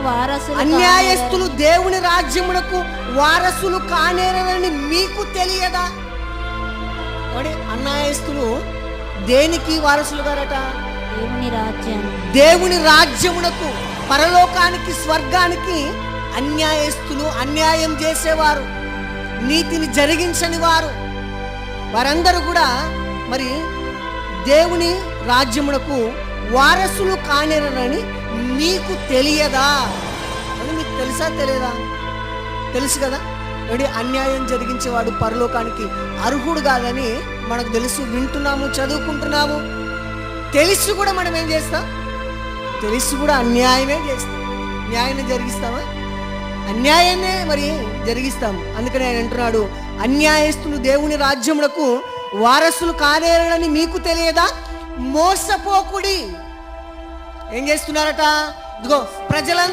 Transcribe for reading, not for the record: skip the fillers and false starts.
వారసులు అన్యాయస్తులు దేవుని రాజ్యమునకు వారసులు కానేరని మీకు తెలియదా? అన్యాయస్తులు దేనికి వారసులు గారట? దేవుని రాజ్యమునకు, పరలోకానికి, స్వర్గానికి. అన్యాయస్తులు, అన్యాయం చేసేవారు, నీతిని జరిగించని వారు, వారందరూ కూడా మరి దేవుని రాజ్యమునకు వారసులు కానేరని మీకు తెలియదా? అని మీకు తెలుసా తెలియదా? తెలుసు కదా. అన్యాయం జరిగించేవాడు పరలోకానికి అర్హుడు కాదని మనకు తెలుసు, వింటున్నాము, చదువుకుంటున్నాము. తెలిసి కూడా మనం ఏం చేస్తాం? తెలిసి కూడా అన్యాయమే చేస్తాం. న్యాయాన్ని జరిగిస్తామా? అన్యాయాన్నే మరి జరిగిస్తాము. అందుకని ఆయన అంటున్నాడు, అన్యాయస్తులు దేవుని రాజ్యమునకు వారసులు కానేరని మీకు తెలియదా? మోసపోకుడి. ఏం చేస్తున్నారట? ఇదిగో ప్రజలందరూ